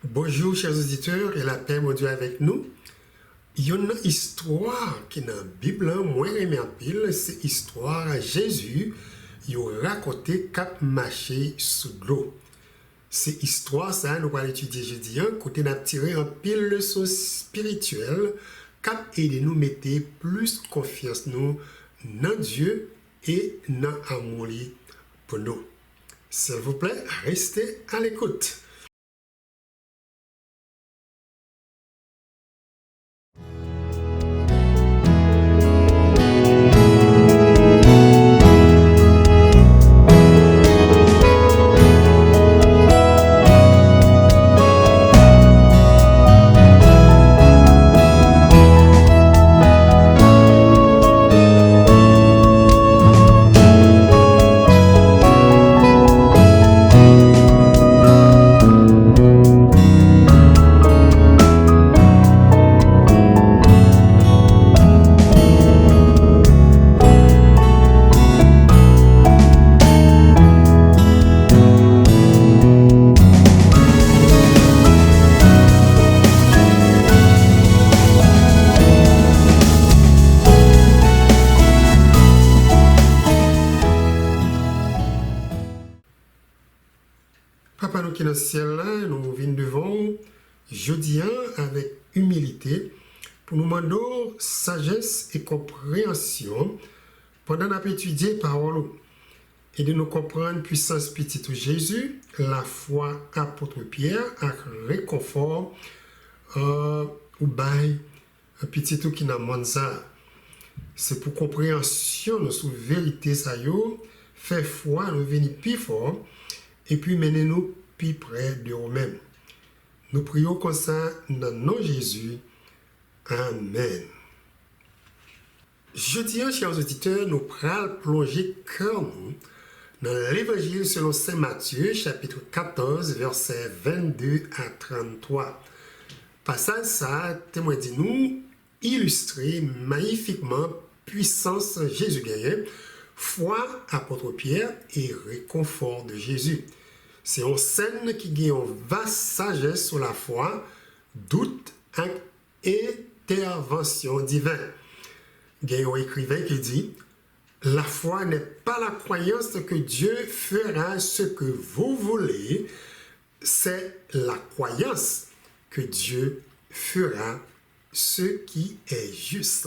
Bonjour chers auditeurs et la paix mon Dieu avec nous. Il y a une histoire qui est dans la Bible, moi j'aime en pile, c'est l'histoire Jésus, il a raconté cap marché sous l'eau. C'est histoire ça, nous allons étudier jeudi, côté n'a tiré un pile leçon spirituelle, cap aider nous mettre plus confiance nous dans Dieu et dans l'amour pour nous. S'il vous plaît, restez à l'écoute. Papa nous qui est dans le ciel là, nous venons devant jeudi avec humilité pour nous demander sagesse et compréhension pendant qu'on étudier parole et de nous comprendre puissance petite Jésus, la foi apôtre Pierre, avec réconfort ou bail petit tout qui n'a monde ça. C'est pour compréhension nous sous vérité ça yo, fait foi nous venir plus fort et puis menez-nous plus près de nous-mêmes. Nous prions comme ça dans le nom de Jésus. Amen. Jeudi, chers auditeurs, nous allons plonger cœur nous dans l'évangile selon Saint Matthieu, chapitre 14, versets 22 à 33. Passage ça, témoin dit nous, illustrer magnifiquement puissance Jésus gagnant, foi apôtre Pierre et réconfort de Jésus. C'est une scène qui gagne une vaste sagesse sur la foi, doute et intervention divine. Il y a un écrivain qui dit la foi n'est pas la croyance que Dieu fera ce que vous voulez, c'est la croyance que Dieu fera ce qui est juste.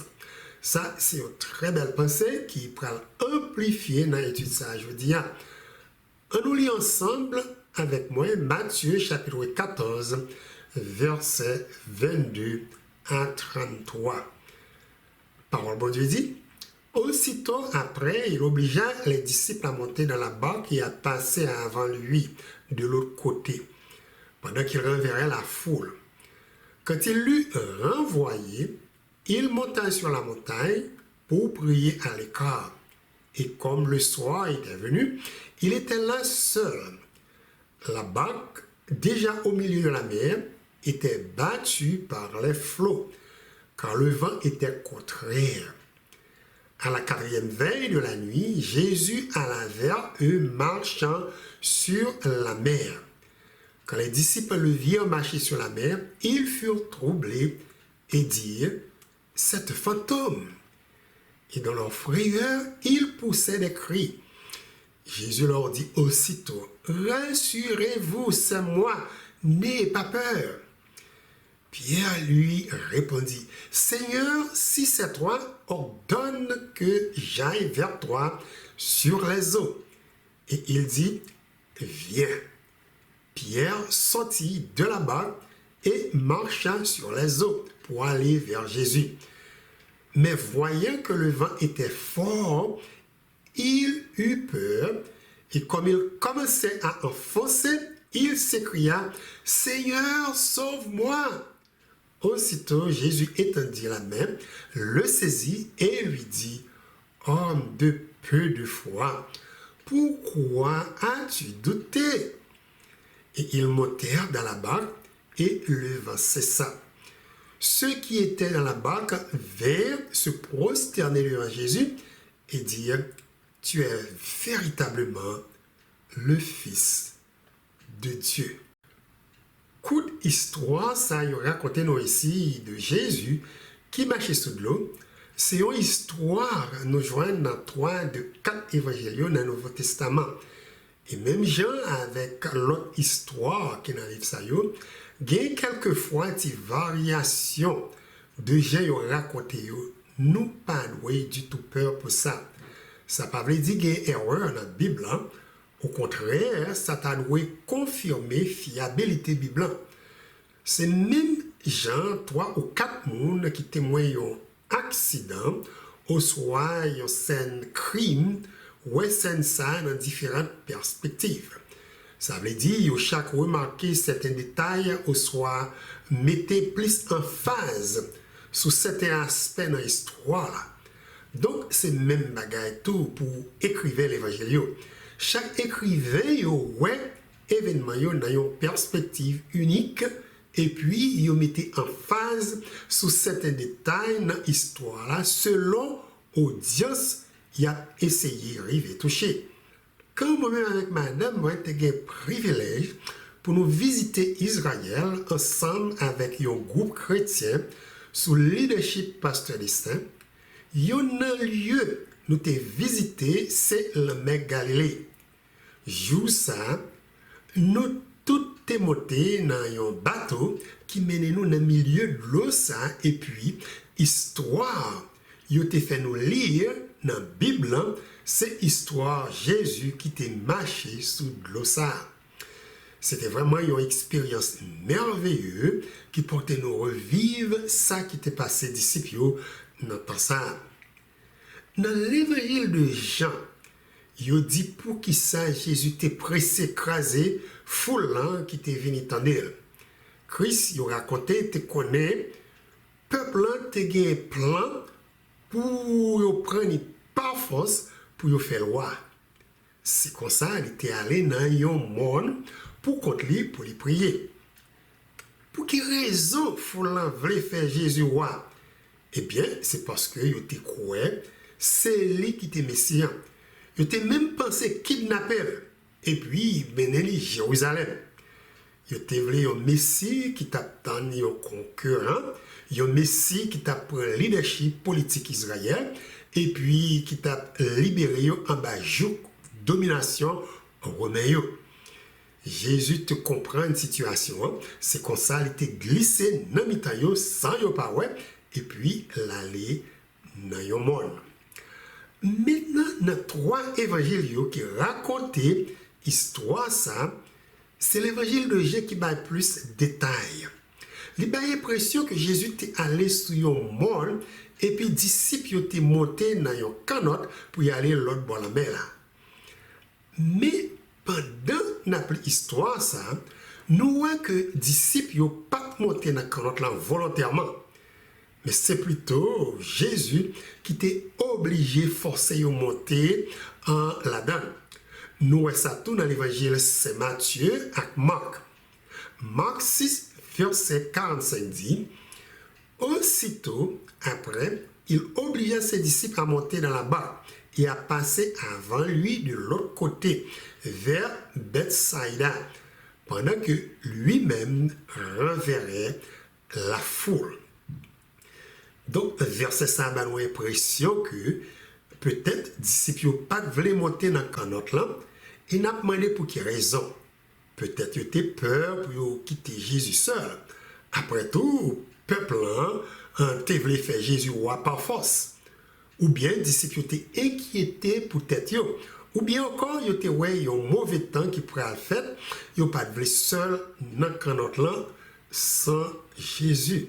Ça, c'est une très belle pensée qui peut amplifier dans l'étude ça. Je veux dire, on nous lit ensemble avec moi Matthieu chapitre 14, versets 22 à 33. Parole bon Dieu dit, aussitôt après, il obligea les disciples à monter dans la barque et à passer avant lui de l'autre côté, pendant qu'il renverrait la foule. Quand il l'eut renvoyé, il monta sur la montagne pour prier à l'écart. Et comme le soir était venu, il était là seul. La barque, déjà au milieu de la mer, était battue par les flots, car le vent était contraire. À la 4e veille de la nuit, Jésus alla vers eux marchant sur la mer. Quand les disciples le virent marcher sur la mer, ils furent troublés et dirent « C'est un fantôme !» Et dans leur frayeur, ils poussaient des cris. Jésus leur dit aussitôt « Rassurez-vous, c'est moi, n'ayez pas peur !» Pierre lui répondit « Seigneur, si c'est toi, ordonne que j'aille vers toi sur les eaux. » Et il dit « Viens. » Pierre sortit de la barque et marcha sur les eaux pour aller vers Jésus. Mais voyant que le vent était fort, il eut peur et comme il commençait à enfoncer, il s'écria « Seigneur, sauve-moi !» Aussitôt Jésus étendit la main, le saisit et lui dit « Homme de peu de foi, pourquoi as-tu douté ?» Et ils montèrent dans la barque et le vent cessa. Ceux qui étaient dans la barque vinrent se prosterner devant Jésus et dire « Tu es véritablement le Fils de Dieu. » coup d'histoire, ça y raconté nous ici de Jésus qui marchait sous de l'eau. C'est une histoire nous joignent dans 3 de 4 évangiles dans le Nouveau Testament. Et même Jean, avec l'autre histoire qui est dans le livre ça, il y a quelquefois des variations de Jean raconté. Nous pas du tout peur pour ça. Ça ne veut pas dire qu'il y a une erreur dans la Bible. Hein? Au contraire, ça t'a doué confirmer la fiabilité de la Bible. C'est même Jean 3 ou 4 personnes qui témoignent d'un accident, ou soit un scène crime, ou un scène ça dans différentes perspectives. Ça veut dire que chaque remarquer certains détails, ou soit mettez plus en phase sur certains aspects dans l'histoire. Donc, c'est le même bagage tout pour écrire l'évangile. Chaque écrivain ouais événement dans une perspective unique et puis il mettait en phase sur certains détails dans l'histoire selon l'audience il a essayé d'arriver toucher. Quand moi-même avec madame, moi j'ai eu le privilège pour nous visiter Israël ensemble avec un groupe chrétien sous le leadership pasteur Destin. Il y a un lieu nous t'ai visité, c'est le Mer Galilée. Jour ça, nous tous t'es monté dans un bateau qui mène nous dans le milieu de l'eau ça et puis histoire, il t'a fait nous lire dans la Bible, c'est histoire Jésus qui t'est marché sous l'eau ça. C'était vraiment une expérience merveilleuse qui portait nous revivre ça qui t'est passé disciples dans ça. Dans l'évangile de Jean, il dit pour qui ça Jésus t'est pressé écrasé foule qui t'est venu tendre. Christ il raconté te connaît peuple te gagne plan pour prendre par force pour faire loi. C'est comme ça il était allé dans un monde pour contre lui pour lui prier. Pour quelle raison foule voulait faire Jésus roi? Eh bien, c'est parce que il était croyant, c'est lui qui était Messie. Il était même pensé kidnapper et puis mener Jérusalem. Il était voulu un Messie qui t'a donné un concurrent, un Messie qui t'a pris le leadership politique Israël et puis qui t'a libéré en bas joug domination romaine. Jésus te comprend une situation, c'est comme ça il était glissé dans le milieu sans yo pas ouais et puis l'aller dans le monde. Maintenant, dans 3 évangiles qui racontent l'histoire, ça, c'est l'évangile de Jean qui va plus de détails. Il a l'impression que Jésus était allé sur un monde et puis les disciples étaient montés dans une canotte pour y aller l'autre bord de la mer. Mais pendant notre histoire, ça, nous voyons que les disciples n'ont pas monté dans la canotte volontairement. Mais c'est plutôt Jésus qui était obligé, forcé de monter en là-dedans. Nous voyons ça tout dans l'évangile, c'est Matthieu et Marc. Marc 6, verset 45 dit, aussitôt après, il obligea ses disciples à monter dans la barque et à passer avant lui de l'autre côté, vers Bethsaïda, pendant que lui-même renverrait la foule. Donc, verset ça a l'impression que peut-être les disciples n'ont pas voulu monter dans la canotte là et n'a demandé pour quelle raison. Peut-être qu'ils étaient peur pour quitter Jésus seul. Après tout, le peuple voulu faire Jésus roi par force. Ou bien les disciples étaient inquiétés pour tête. Ou bien encore, ils étaient un mauvais temps qui pourrait le faire. Ils n'ont pas voulu seul dans la canotte là sans Jésus.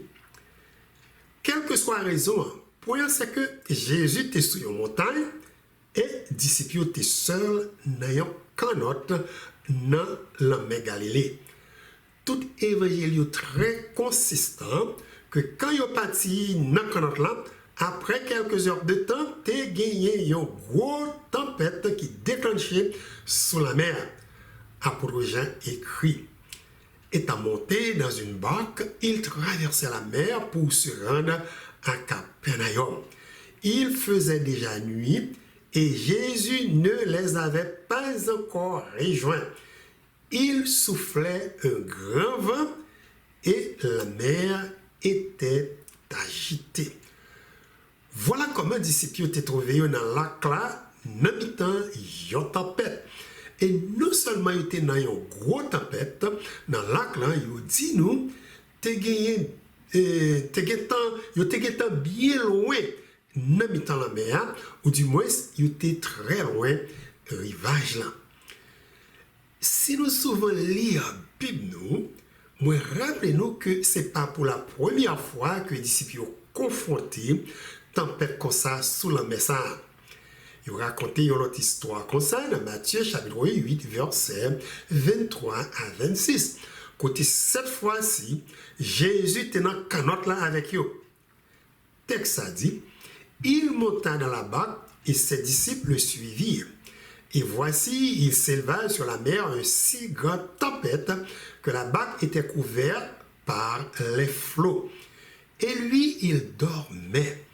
Quelle que soit la raison, le point c'est que Jésus était sur une montagne et les disciples étaient seuls dans une canotte dans la mer Galilée. Tout évangile est très consistant que quand ils sont partis dans la canotte là, après quelques heures de temps, tu as gagné une grosse tempête qui déclenchait sur la mer. Apôtre Jean écrit. Étant monté dans une barque, il traversait la mer pour se rendre à Capernaum. Il faisait déjà nuit et Jésus ne les avait pas encore rejoints. il soufflait un grand vent et la mer était agitée. Voilà comment les disciples étaient trouvés dans le lac là, dans le temps une tempête. Et non seulement ils étaient dans une grosse tempête, dans le lac là, ils dit nous, ils étaient bien loin dans le temps de la mer, ou du moins ils étaient très loin du rivage là. Si nous souvent lire la Bible, nous rappelez-nous que ce n'est pas pour la première fois que les disciples sont confrontés tempête comme ça sous la mer. Ils racontent une autre histoire comme ça dans Matthieu chapitre 8, versets 23 à 26. Côté cette fois-ci, Jésus était dans la canotte là avec eux. Texte a dit, il monta dans la barque et ses disciples le suivirent. Et voici, il s'éleva sur la mer une si grande tempête que la barque était couverte par les flots. Et lui, il dormait.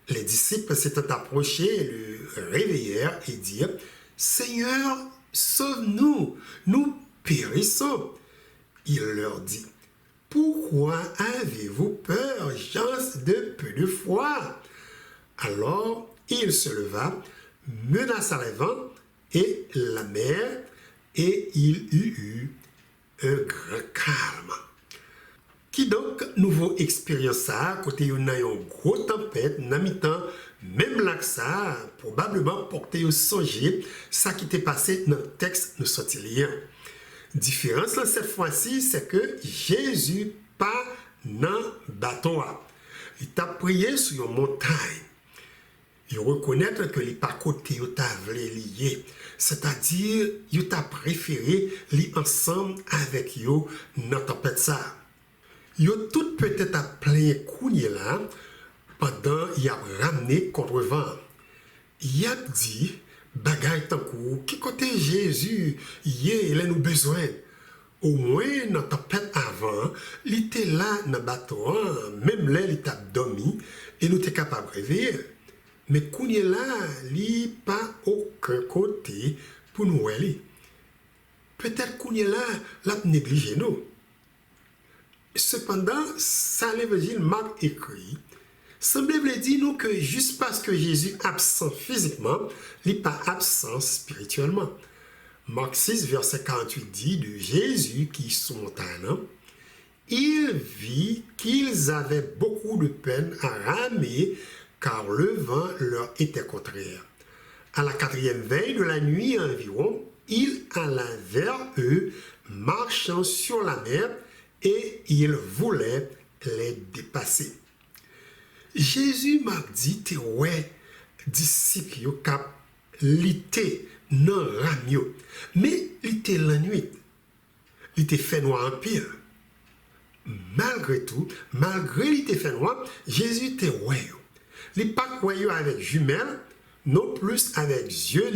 Les disciples s'étant approchés, le réveillèrent et dirent, « Seigneur, sauve-nous, nous périssons. » Il leur dit, « Pourquoi avez-vous peur, gens de peu de foi ?» Alors il se leva, menaça les vents et la mer, et il y eut un grand calme. Qui donc nouveau expérience ça, côté yon a une grosse tempête, dans mi-temps, même là que ça, probablement porté au songer, ça qui était passé dans le texte nous sorti lien. Différence là cette fois-ci, c'est que Jésus pas dans bateau. Il t'a prié sur une montagne. Il reconnaît que les pas côté yo t'a voulu lier, c'est-à-dire il t'a préféré li ensemble avec yo dans tempête ça. Yo tout peut-être à plein cougné là pendant il a ramené contre vent. Il a dit bagay tant kou qui côté Jésus il a nous besoin. Au moins dans tempête avant, il était là dans bateau, même là il t'a dormi et nous était capable de réveiller. Mais kounye là, li pas aucun côté pour nous aller. Peut-être kounye là, l'a négligé nous. Cependant, ça l'évangile Marc écrit, semble dire nous que juste parce que Jésus est absent physiquement, il n'est pas absent spirituellement. Marc 6, verset 48 dit de Jésus qui sont montagne, il vit qu'ils avaient beaucoup de peine à ramer car le vent leur était contraire. À la 4e veille de la nuit environ, il alla vers eux, marchant sur la mer, et il voulait les dépasser. Jésus m'a dit, ouais, disciples cap l'été non ramio, mais l'été la nuit, l'été fait noir en pile. Malgré tout, malgré l'été fait noir, Jésus était ouais. Il n'est pas ouais avec jumelles, non plus avec yeux,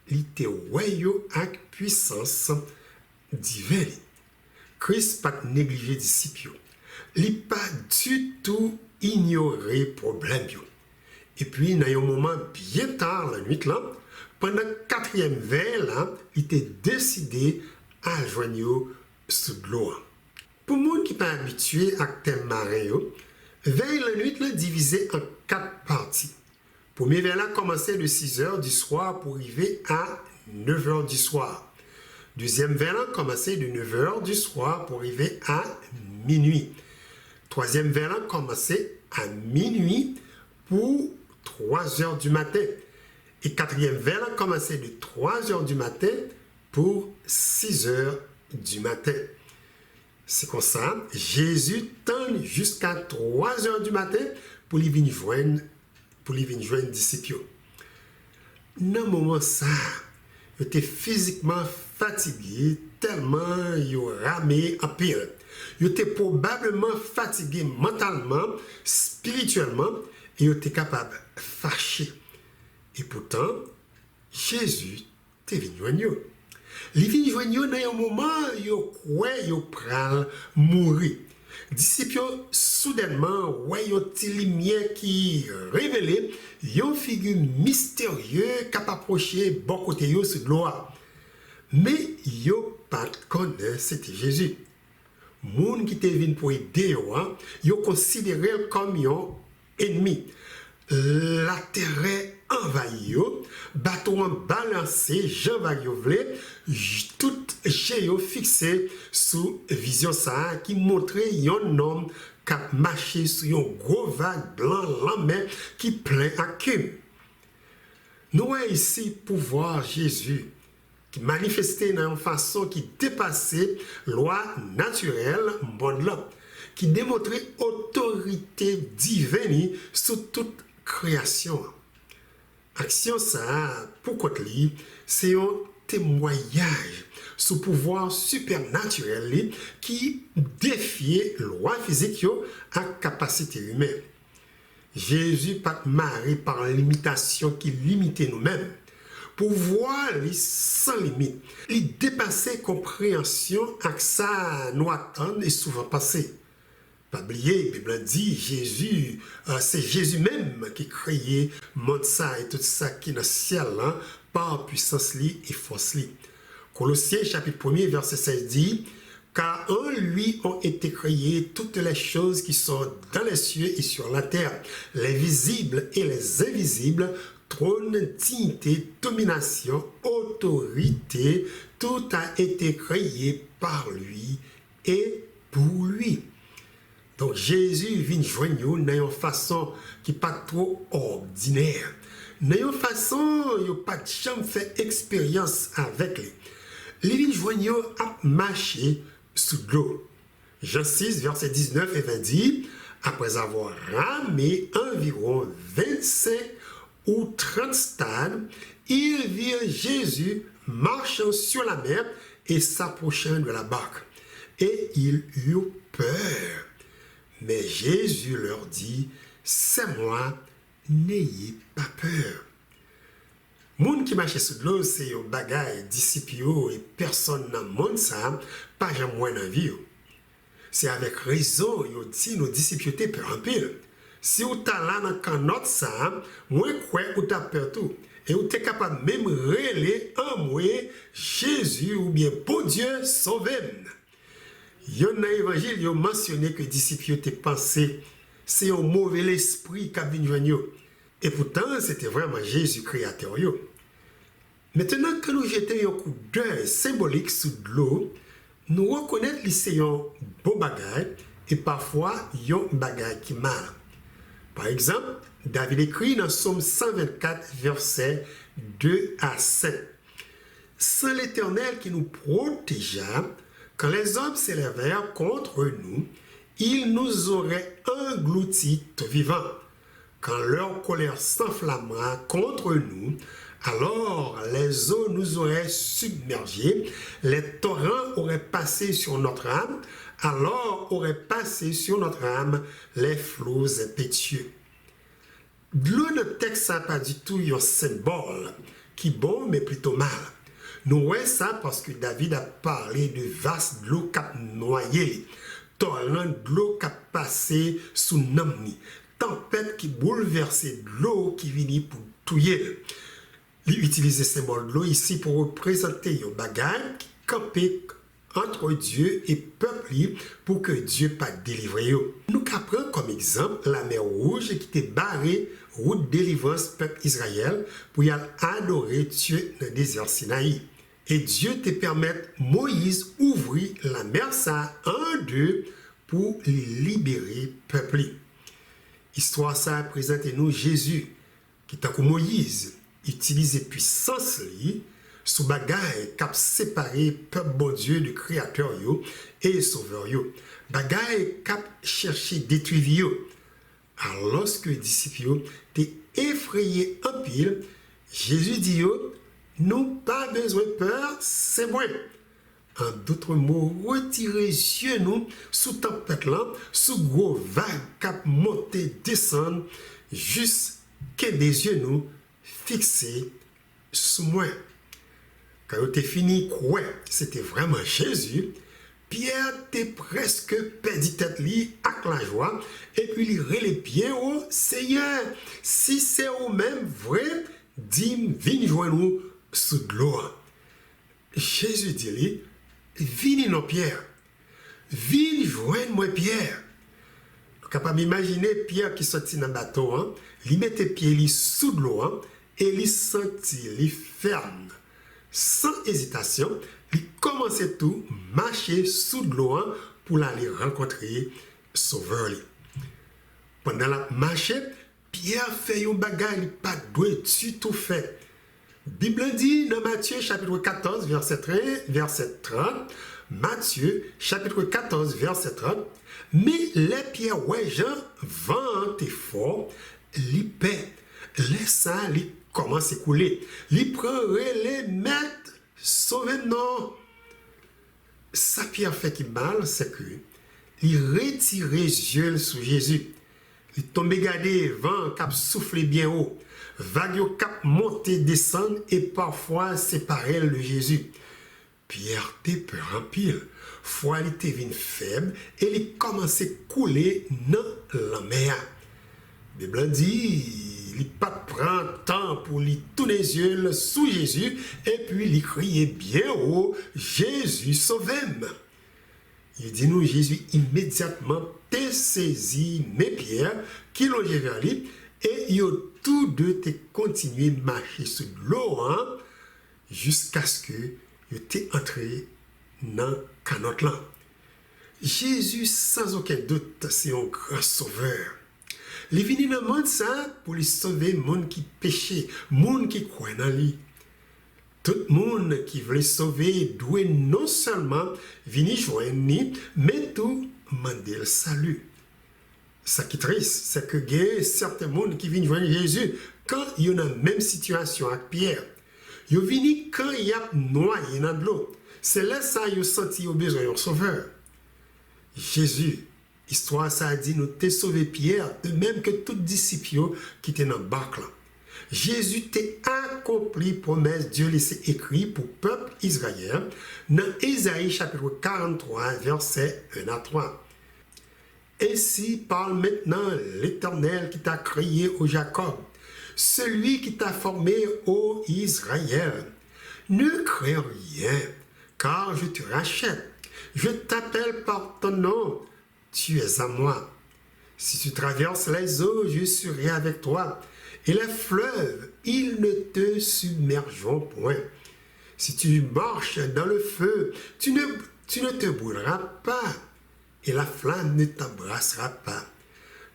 il était ouais avec puissance divine. Christ pas négligé disciples. Il n'a pas du tout ignoré problème. Et puis, dans un moment bien tard la nuit, là, pendant la 4e veille, là, il était décidé à joindre sous l'eau. Pour les gens qui ne sont pas habitués à thème marin, veille la nuit là, divisée en 4 parties. Premier veille là commençait de 6h du soir pour arriver à 9h du soir. Deuxième veille là commençait de 9h du soir pour arriver à minuit. Troisième veille là commençait à minuit pour 3h du matin. Et quatrième veille là commençait de 3h du matin pour 6h du matin. C'est comme ça, Jésus tend jusqu'à 3h du matin pour lui venir joindre les disciples. Dans ce moment ça, il était physiquement fatigué, tellement il ramé en pire. Il était probablement fatigué mentalement, spirituellement, et il était capable de fâcher. Et pourtant, Jésus était venu joindre. Les vins joignent dans un moment, ils croient qu'ils vont mourir. Disciples, soudainement, voyant une lumière qui révélait une figure mystérieuse qui approché bon côté sur l'eau. Mais ils n'ont pas connaît c'était Jésus. Moun qui te vin pour aider yo considéré comme un ennemi. La terre envahi yo, bateau balancé, Jean Variovle, tout chez yo fixé sous vision ça qui montrait un homme qui a marché sur un gros vague blanc lambert qui plein à queue. Nous avons ici pouvoir Jésus qui manifestait dans une façon qui dépassait loi naturelle monde là, qui démontrait autorité divine sur toute création. Action ça pour Kotli, c'est un témoignage sur pouvoir supernaturel qui défiait loi physique à capacité humaine. Jésus pas marré par l'imitation qui limitait nous-mêmes. Pouvoir sans limite, il dépassait compréhension avec ça nous attend et souvent passé. Pas oublier, la Bible dit Jésus, c'est Jésus même qui créait monde ça et tout ça qui est dans le ciel par puissance et force. Colossiens chapitre 1 verset 16 dit car en lui ont été créées toutes les choses qui sont dans les cieux et sur la terre, les visibles et les invisibles, trône, dignité, domination, autorité, tout a été créé par lui et pour lui. Donc Jésus vient joindre nous dans une façon qui n'est pas trop ordinaire. Dans une façon, il n'y a pas de jamais fait expérience avec lui. Il vient joindre nous à marcher sous l'eau. Jean 6, verset 19 et 20 dit, après avoir ramé environ 25 ou 30 stades, ils virent Jésus marchant sur la mer et s'approchant de la barque. Et ils eurent peur. Mais Jésus leur dit, c'est moi, n'ayez pas peur. Moun qui marche sur l'eau, c'est un bagage, disciple et personne dans le monde, ça, pas jamais moins dans la vie. C'est avec raison, yo dit, nos disciples étaient peur en pile. Si vous êtes là dans le canot, ça, moi, quoi, vous avez peur tout. Et vous êtes capable même de relayer en moi, Jésus ou bien, bon Dieu, sauvez-moi. Yon dans l'évangile, il a mentionné que les disciples étaient pensés, c'est un mauvais esprit qui a venu joindre. Et pourtant, c'était vraiment Jésus créateur. Maintenant que nous jetons un coup d'œil symbolique sous l'eau, nous reconnaissons que c'est un beau bagage et parfois un bagage qui mal. Par exemple, David écrit dans Psaume 124, versets 2 à 7. Sans l'Éternel qui nous protégea, quand les hommes s'élèvèrent contre nous, ils nous auraient engloutis tout vivants. Quand leur colère s'enflammera contre nous, alors les eaux nous auraient submergés, les torrents auraient passé sur notre âme, alors auraient passé sur notre âme les flots impétueux. Le texte n'a pas du tout un symbole qui est bon, mais plutôt mal. Nous voyons ça parce que David a parlé de vases de l'eau qui a noyé, torrent de l'eau qui a passé sous Namni, tempête qui bouleversait de l'eau qui venait pour tuer. Il utilise le symbole de l'eau ici pour représenter un bagage qui campait entre Dieu et peuple pour que Dieu pas délivré. Nous apprenons comme exemple la mer Rouge qui était barrée route de délivrance peuple Israël pour y adorer Dieu dans le désert Sinaï. Et Dieu te permet Moïse ouvrir la mer ça en deux pour libérer peuple. Histoire ça présente nous Jésus qui tant que Moïse utilisait puissance sous bagaille cap séparé peuple bon Dieu du créateur yo et sauveur yo. Bagaille cap chercher détruire yo. Alors lorsque les disciples étaient effrayés en pile, Jésus dit yo, nous pas besoin de peur, c'est moi. En d'autres mots, retirez yeux nous sous tempête là, sous gros vagues cap monter descendre, juste que des yeux nous fixés sous moi. Quand vous avez fini, quoi, c'était vraiment Jésus. Pierre était presque perdu tête li avec la joie et puis il relève bien au Seigneur. Si c'est au même vrai, dis viens joindre nous sous de l'eau. Jésus dit lui, vini non Pierre. Vini joindre moi Pierre. Nous capable d'imaginer Pierre qui sortit dans le bateau, hein, il mettait pied sous de l'eau, hein, et il sentit, il ferme. Sans hésitation, il commençait tout marcher sous de l'eau hein, pour aller rencontrer Sauveur. Pendant la marche, Pierre fait un bagage il pas doué du tout fait. Bible dit dans Matthieu chapitre 14 verset 30, Matthieu chapitre 14 verset 30, mais les Pierre ouais Jean vent et fort, li paix, les ça li commence à couler, li prend les maîtres sauver non. Ça Pierre fait qui mal, c'est que il retire les yeux sur Jésus. Il tombe gardé vent cap souffle bien haut. Vague cap monter descendre et parfois séparer de Jésus. Pierre te peur en pile. Foi il était venu faible et il commençait à couler dans la mer. La Bible dit, il pas prend temps pour lui tourner les yeux sous Jésus et puis il criait bien haut, Jésus sauve-moi. Il dit nous, Jésus immédiatement te saisi mes pierres qui longeaient vers lui et ils ont tous deux te continué à marcher sur l'eau hein, jusqu'à ce que ils étaient entrés dans le canot là. Jésus, sans aucun doute, c'est un grand sauveur. Il est venu dans le monde ça pour lui sauver le monde qui péchait, le monde qui croit dans lui. Tout le monde qui veut sauver doit non seulement venir joindre lui, mais tout demander le salut. Ce qui est triste, c'est que il y a certains monde qui viennent joindre Jésus quand ils sont dans la même situation avec Pierre. Ils viennent quand il y a noyé dans l'eau. C'est là ça qu'ils ont senti qu'ils ont besoin d'un sauveur. Jésus, histoire ça a dit nous t'es sauvé Pierre, de même que tous les disciples qui étaient dans le bac là. Jésus t'a accompli promesse Dieu laissé écrit pour le peuple Israël dans Ésaïe chapitre 43 verset 1 à 3. Ainsi parle maintenant l'Éternel qui t'a créé au Jacob, celui qui t'a formé au Israël. Ne crains rien, car je te rachète. Je t'appelle par ton nom, tu es à moi. Si tu traverses les eaux, je serai avec toi. Et les fleuves, ils ne te submergeront point. Si tu marches dans le feu, tu ne te brûleras pas, et la flamme ne t'embrassera pas.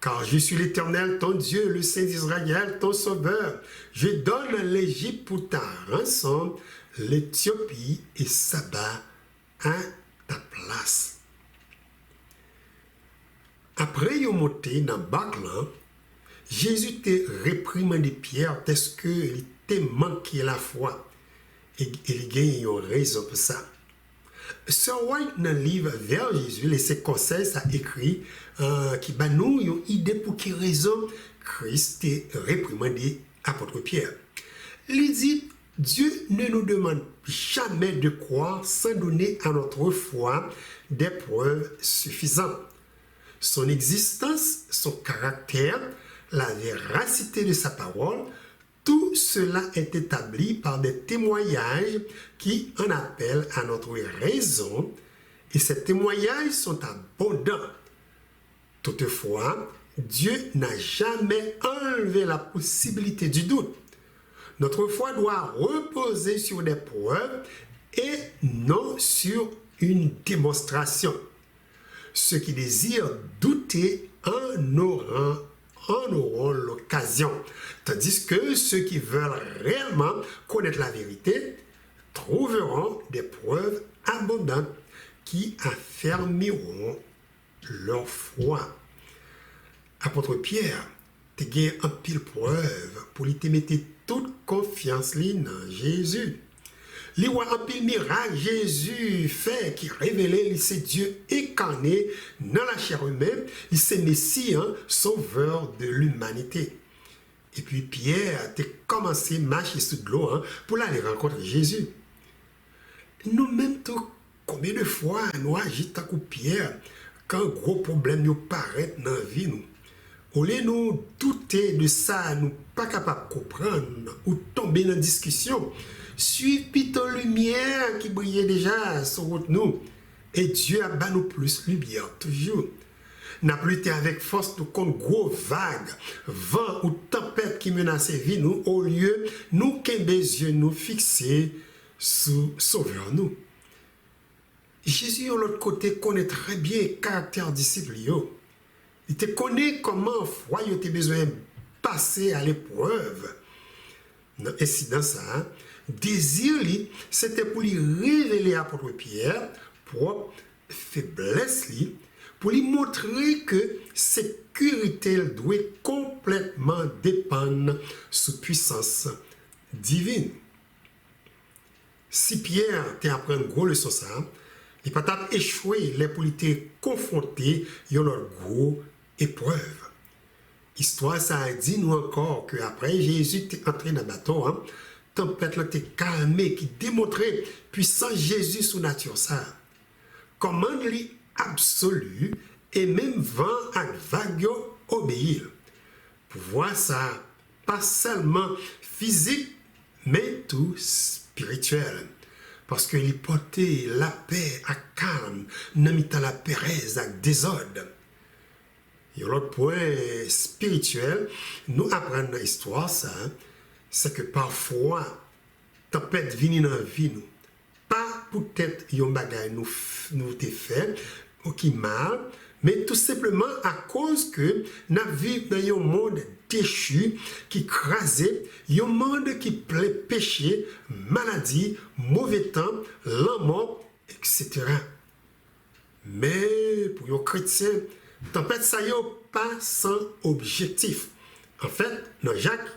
Car je suis l'Éternel, ton Dieu, le Saint d'Israël, ton Sauveur. Je donne l'Égypte pour ta rançon, l'Éthiopie et Saba à ta place. Après yon monté dans Bac-là, Jésus t'a réprimandé Pierre parce qu'il t'a manqué la foi. Et il y a une raison pour ça. Sir White, dans le livre Vers Jésus, laissé conseil, ça écrit qui bat nous une idée pour quelle raison Christ t'a réprimandé apôtre Pierre. Il dit, Dieu ne nous demande jamais de croire sans donner à notre foi des preuves suffisantes. Son existence, son caractère, la véracité de sa parole, tout cela est établi par des témoignages qui en appellent à notre raison, et ces témoignages sont abondants. Toutefois, Dieu n'a jamais enlevé la possibilité du doute. Notre foi doit reposer sur des preuves et non sur une démonstration. Ceux qui désirent douter en auront l'occasion. Tandis que ceux qui veulent réellement connaître la vérité trouveront des preuves abondantes qui affermiront leur foi. Apôtre Pierre, te gagne un pile preuve pour lui te mettre toute confiance dans Jésus. Les rois en pile miracle Jésus fait qui révélait c'est Dieu incarné dans la chair humaine, il c'est Messie, sauveur de l'humanité. Et puis Pierre a commencé à marcher sous de l'eau pour aller rencontrer Jésus. Nous-mêmes, combien de fois nous agissons comme Pierre quand un gros problème nous paraît dans la vie nous. Au lieu de nous douter de ça, nous pas capables de comprendre ou tomber dans la discussion. suivre plutôt lumière qui brillait déjà sur route nous. Et Dieu a ban nous plus lumière toujours. N'a plus été avec force nous contre gros vagues, vent ou tempête qui menaçait vie nous, au lieu nous qu'un yeux nous fixer sur Sauveur nous. Jésus, de l'autre côté, connaît très bien le caractère disciple. Il te connaît comment foi il a besoin de passer à l'épreuve. Et si dans ça, désir, c'était pour lui révéler à l'apôtre Pierre, pour faiblesse, pour lui montrer que sécurité doit complètement dépendre sous puissance divine. Si Pierre t'apprend une grosse leçon ça, il peut pas échouer les pour lui confronté à leur gros épreuve. Histoire ça a dit nous encore que après Jésus est entré dans le bateau, tempête là t'est calmée qui démontrait puissance Jésus sous nature ça. Commande lui absolu et même vent et vague obéir. Pour voir ça, pas seulement physique, mais tout spirituel. Parce qu'il portait la paix à calme, n'a mis la pérèse à désordre. Et l'autre point spirituel, nous apprenons dans l'histoire ça, c'est que parfois, tempête vient dans la vie nous. Pas peut-être un bagage nous te fait ou qui mal, mais tout simplement à cause que nous vivons dans un monde déchu, qui crasé, un monde qui plaît péché, maladie, mauvais temps, la mort, etc. Mais pour les chrétiens, tempête ça y est pas sans objectif. En fait, dans Jacques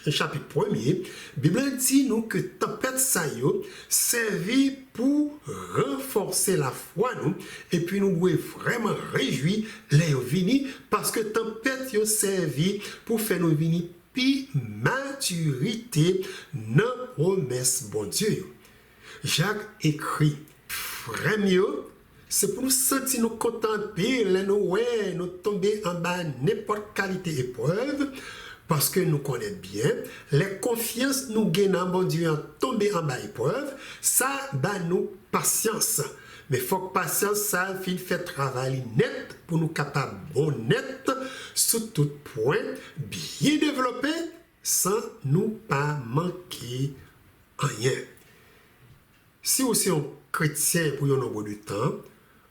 chapitre 1er, la Bible dit nous que tempête ça y est servit pour renforcer la foi nous et puis nous devons vraiment réjouir les vini parce que tempête y servi pour faire nous venir puis maturité dans promesse bon Dieu. Jacques écrit vraiment c'est pour nous sentir nous contenter nous tomber en bas n'importe qualité épreuve. Parce que nous connaissons bien, les confiances nous gagnons, bon Dieu, en tomber en bas épreuve, ça bat nous patience. Mais il faut que patience, ça fait travail net pour nous capables honnêtes sur tout point, bien développé, sans nous pas manquer rien. Si aussi un chrétien pour un nombre de temps,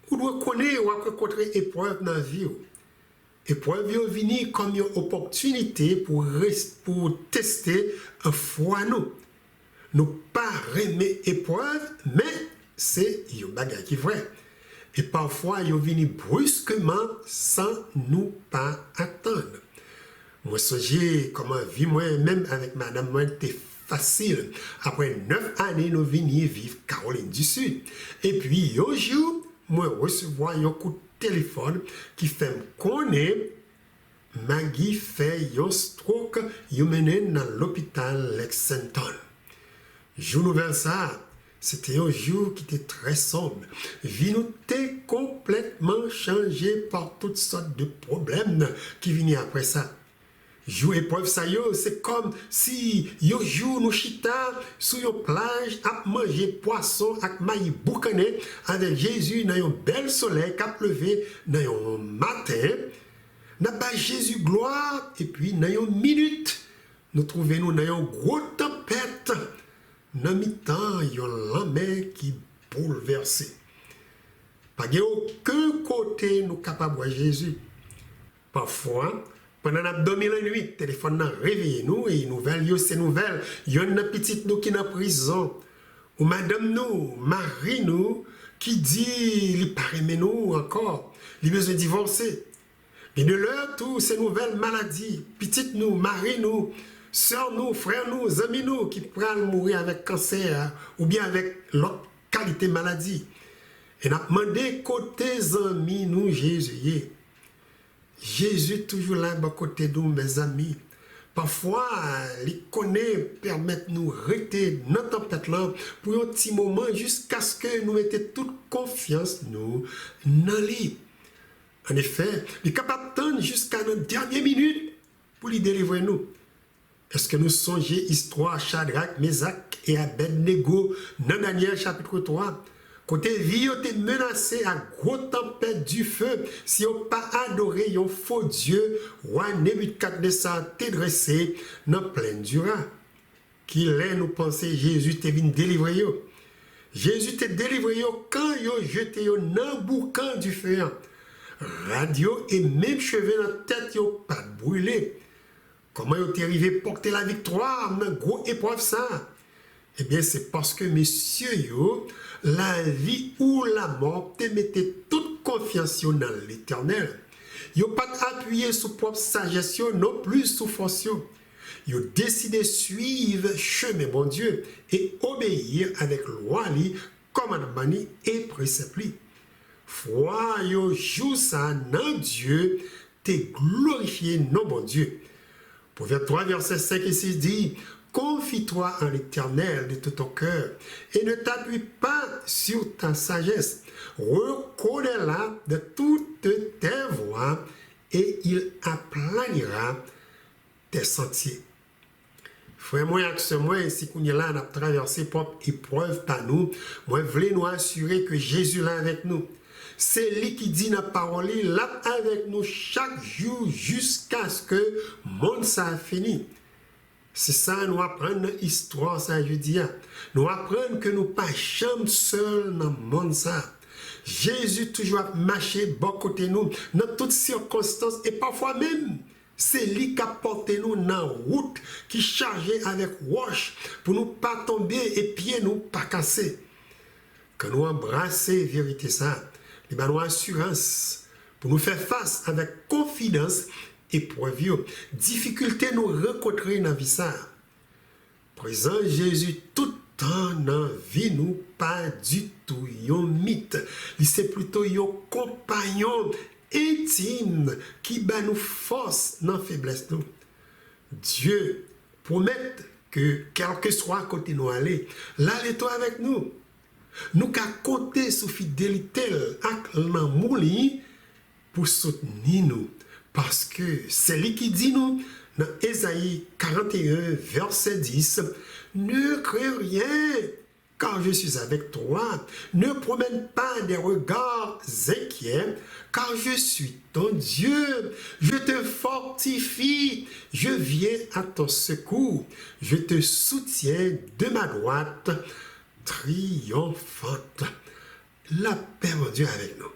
vous devez connaître ou rencontrer épreuve dans la vie. Épreuve est venue comme une opportunité pour tester un foi nous. Nous pas aimer épreuve, mais c'est un bagage qui est vrai. Et parfois, ils viennent brusquement sans nous pas attendre. Moi, j'ai comment vivre moi-même avec madame, moi, c'était facile. Après 9 années, nous venons vivre Caroline du Sud. Et puis, un jour, moi, recevoir un coup de téléphone qui fait me connaître Maggie fait un stroke, il mené dans l'hôpital Lexington. Jour nouvelle ça, c'était un jour qui était très sombre. Vie nous était complètement changé par toutes sortes de problèmes qui venaient après ça. Jour épreuve ça c'est comme si yo jour nous chita sur une plage à manger poisson avec maïs boucané avec Jésus dans un bel soleil qui a levé dans un matin. N'a pas Jésus gloire et puis dans une minute nous trouvons dans une grosse tempête. Dans mi-temps, il y a la mer qui bouleversée. Pas aucun côté nous capable de voir Jésus. Parfois, pendant la dormi la nuit, le téléphone a réveillé nous et ces nouvelles, il y a une petite nous qui est en prison. Ou madame nous, Marie nous, qui dit, il paraît mais nous encore, il besoin de divorcer. Et de l'heure, toutes ces nouvelles maladies, petite nous, Marie nous, sœur nous, frère nous, amis nous, qui pourraient mourir avec cancer ou bien avec l'autre qualité maladie. Et nous avons demandé côté amis nous, Jésus. Jésus toujours là, à côté de nous, mes amis. Parfois, les connaît permettent nous rester dans la tempête là pour un petit moment jusqu'à ce que nous mettions toute confiance nous dans lui. En effet, il est capable d'attendre jusqu'à notre dernière minute pour lui délivrer nous. Est-ce que nous songeons histoire Shadrach, Meshach et Abednego dans Daniel chapitre 3? Côté vie, vous êtes menacé à gros tempête du feu si vous pas adoré un faux Dieu, roi Nebuchadnezzar t'est dressé dans pleine dura. Qui l'est nous penser Jésus t'est venu délivrer yo. Jésus t'est délivré yo quand yo jeté yo dans boucan du feu. Radio et même cheveux dans la tête yo pas brûlé. Comment vous êtes arrivé à porter la victoire dans gros épreuve ça? Eh bien, c'est parce que, messieurs, yo, la vie ou la mort, te mettez toute confiance dans l'éternel. Yo pas appuyé sur propre sagesse, non plus sous force. Yo décidé de suivre chemin bon Dieu et obéir avec loi, commandement et précepte. Foi, yo joue ça dans Dieu, te glorifier non bon Dieu. Proverbe 3, verset 5 et 6 dit, confie-toi en l'Éternel de tout ton cœur et ne t'appuie pas sur ta sagesse. Reconnais-la de toutes tes voies et il aplanira tes sentiers. Frère, moi, avec moi, si qu'on est là, on a traversé propre épreuve par nous, moi, je voulais nous assurer que Jésus est là avec nous. C'est lui qui dit dans la parole, là avec nous chaque jour jusqu'à ce que le monde soit fini. C'est ça, nous apprenons l'histoire, ça je dis. Nous apprenons que nous ne pas jamais seuls dans le monde. Ça. Jésus toujours a marché bon côté nous, dans toutes circonstances, et parfois même, c'est lui qui a porté nous dans la route, qui chargeait avec roche, pour nous pas tomber et pieds nous pas casser. Quand nous embrassons la vérité, ça, nous avons assurance pour nous faire face avec confidence épreuve, difficulté nous rencontrer dans la vie ça. Présent Jésus tout le temps dans la vie nous pas du tout un mythe. C'est plutôt un compagnon intime qui bat nous force dans la faiblesse nous. Dieu promet que quel que soit à côté nous aller, là il toi avec nous. Nous qu'à compter sur fidélité avec l'amour pour soutenir nous. Parce que c'est lui qui dit nous, dans Ésaïe 41, verset 10, « Ne crains rien, car je suis avec toi. Ne promène pas des regards inquiets, car je suis ton Dieu. Je te fortifie, je viens à ton secours. Je te soutiens de ma droite triomphante. » La paix, mon Dieu, avec nous.